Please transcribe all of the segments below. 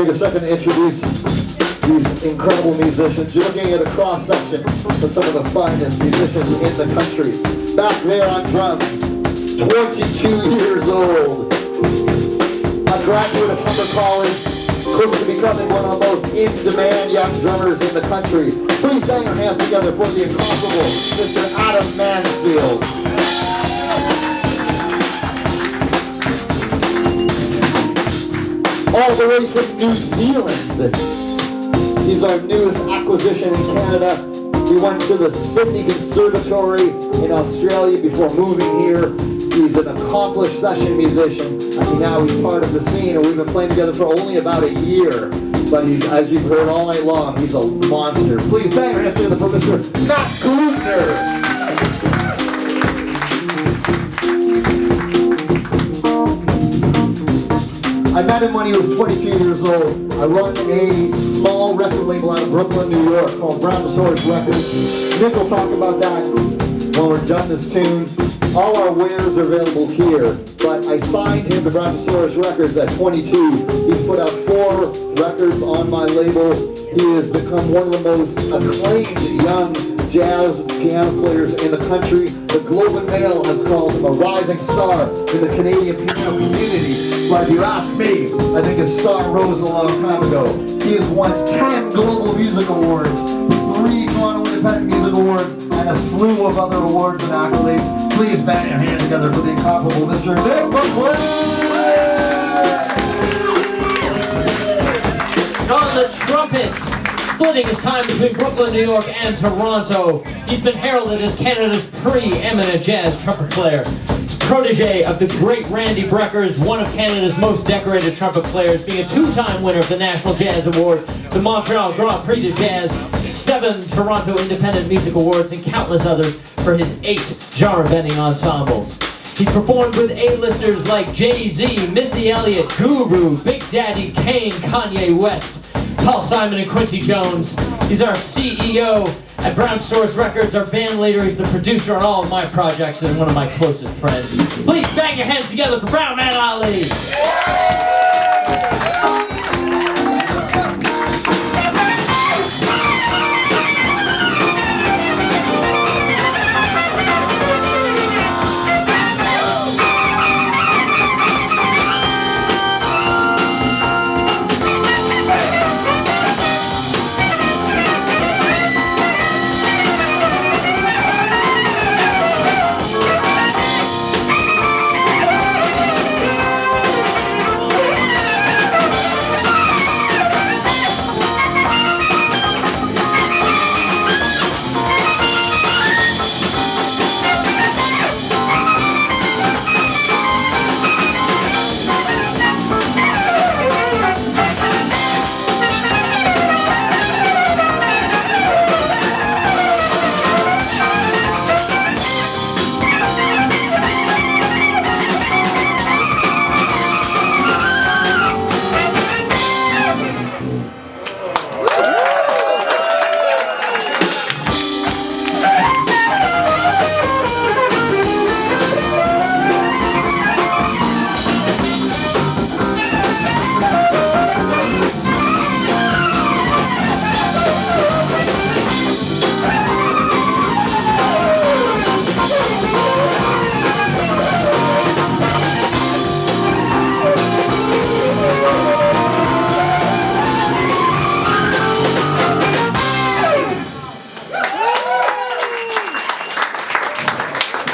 Take a second to introduce these incredible musicians. You're looking at a cross-section of some of the finest musicians in the country. Back there on drums, 22 years old. A graduate of Humber College, close to becoming one of the most in-demand young drummers in the country. Please bang your hands together for the incomparable Mr. Adam Mansfield. All the way from New Zealand. He's our newest acquisition in Canada. He went to the Sydney Conservatory in Australia before moving here. He's an accomplished session musician. Now he's part of the scene, and we've been playing together for only about a year. But as you've heard all night long, he's a monster. Please bang your hands together for Mr. Matt Glutner. I met him when he was 22 years old. I run a small record label out of Brooklyn, New York called Brownman Records. Nick will talk about that when we're done this tune. All our wares are available here, but I signed him to Brownman Records at 22. He's put out 4 records on my label. He has become one of the most acclaimed young jazz piano players in the country. The Globe and Mail has called him a rising star in the Canadian piano community. But if you ask me, I think his star rose a long time ago. He has won 10 Global Music Awards, 3 Toronto Independent Music Awards, and a slew of other awards and accolades. Please bang your hands together for the incomparable Mr. Nick McClure! On the trumpets, splitting his time between Brooklyn, New York, and Toronto. He's been heralded as Canada's preeminent jazz trumpet player. He's protege of the great Randy Breckers, one of Canada's most decorated trumpet players, being a 2-time winner of the National Jazz Award, the Montreal Grand Prix de Jazz, 7 Toronto Independent Music Awards, and countless others for his 8 genre-bending ensembles. He's performed with A-listers like Jay-Z, Missy Elliott, Guru, Big Daddy Kane, Kanye West, Paul Simon, and Quincy Jones. He's our CEO at Brownman Records, our band leader. He's the producer on all of my projects and one of my closest friends. Please bang your hands together for Brownman Ali.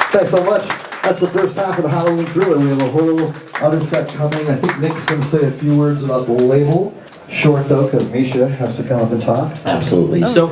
Thanks so much. That's the first half of the Halloween Thriller. We have a whole other set coming. I think Nick's going to say a few words about the label. Short though, because Misha has to come up and talk. Absolutely. So,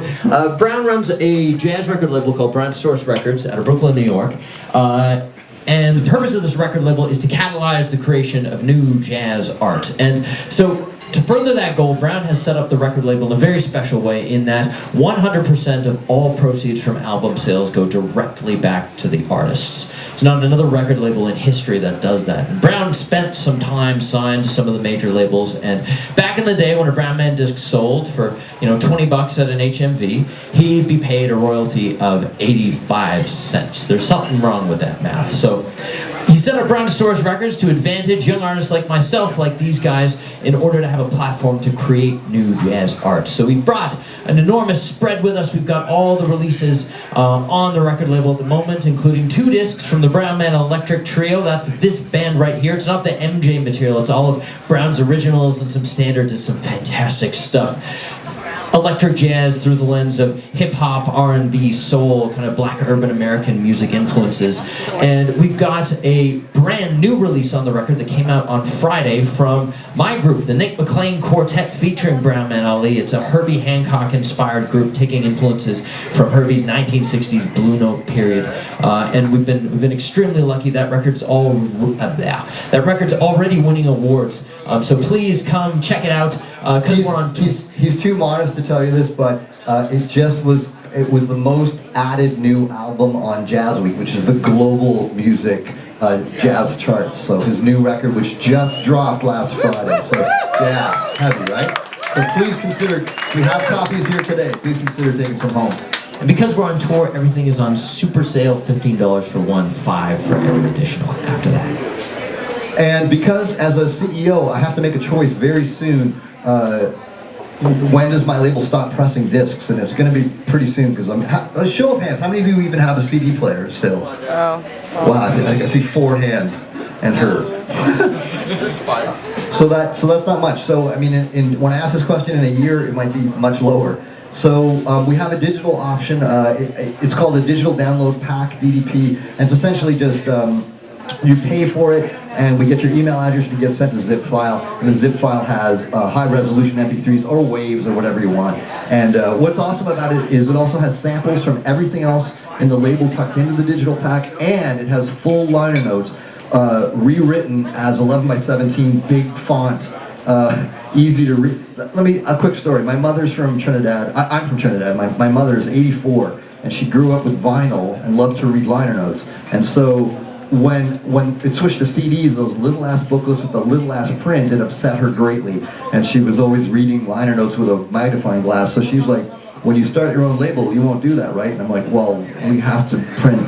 Brown runs a jazz record label called Brownman Records out of Brooklyn, New York. And the purpose of this record label is to catalyze the creation of new jazz art. And so, to further that goal, Brown has set up the record label in a very special way in that 100% of all proceeds from album sales go directly back to the artists. There's not another record label in history that does that. Brown spent some time signed to some of the major labels, and back in the day when a Brownman disc sold for $20 at an HMV, he'd be paid a royalty of 85 cents. There's something wrong with that math. So He set up Brownman Records to advantage young artists like myself, like these guys, in order to have a platform to create new jazz art. So we've brought an enormous spread with us. We've got all the releases on the record label at the moment, including 2 discs from the Brownman Electric Trio. That's this band right here. It's not the MJ material. It's all of Brown's originals and some standards and some fantastic stuff. Electric jazz through the lens of hip-hop, R&B, soul, kind of black urban American music influences. And we've got a brand new release on the record that came out on Friday from my group, the Nick McLean Quartet featuring Brownman Ali. It's a Herbie Hancock-inspired group taking influences from Herbie's 1960s Blue Note period. And we've been extremely lucky. That record's already winning awards. So please come check it out. He's too modest to tell you this, but it was the most added new album on Jazz Week, which is the global music jazz charts. So his new record, which just dropped last Friday. So yeah, heavy, right? So please consider, we have copies here today. Please consider taking some home. And because we're on tour, everything is on super sale, $15 for one, $5 for every additional after that. And because as a CEO, I have to make a choice very soon. When does my label stop pressing discs? And it's going to be pretty soon, because a show of hands, how many of you even have a CD player still? Oh. Wow, I see 4 hands and her. So that's not much. So I mean, when I ask this question in a year, it might be much lower. So we have a digital option. It's called a digital download pack, DDP, and it's essentially just you pay for it, and we get your email address, and you get sent a zip file, and the zip file has high-resolution MP3s or waves or whatever you want. And what's awesome about it is it also has samples from everything else in the label tucked into the digital pack, and it has full liner notes rewritten as 11 by 17 big font, easy to read. A quick story. My mother's from Trinidad. I'm from Trinidad. My mother is 84, and she grew up with vinyl and loved to read liner notes. And so when it switched to CDs, those little ass booklets with the little ass print, it upset her greatly, and she was always reading liner notes with a magnifying glass. So she's like, when you start your own label, you won't do that, right? And I'm like, well, we have to print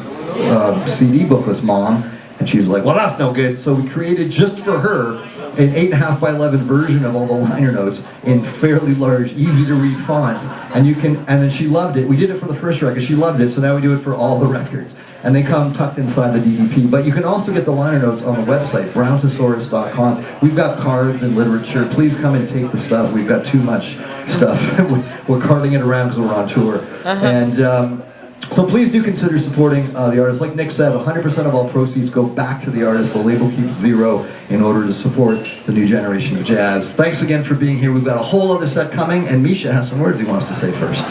CD booklets, Mom. And she's like, well, that's no good. So we created just for her an 8.5 by 11 version of all the liner notes in fairly large, easy to read fonts. And then she loved it. We did it for the first record. She loved it. So now we do it for all the records. And they come tucked inside the DDP. But you can also get the liner notes on the website, browntosaurus.com. We've got cards and literature. Please come and take the stuff. We've got too much stuff. We're carting it around because we're on tour. And so please do consider supporting the artist. Like Nick said, 100% of all proceeds go back to the artist. The label keeps 0 in order to support the new generation of jazz. Thanks again for being here. We've got a whole other set coming, and Misha has some words he wants to say first.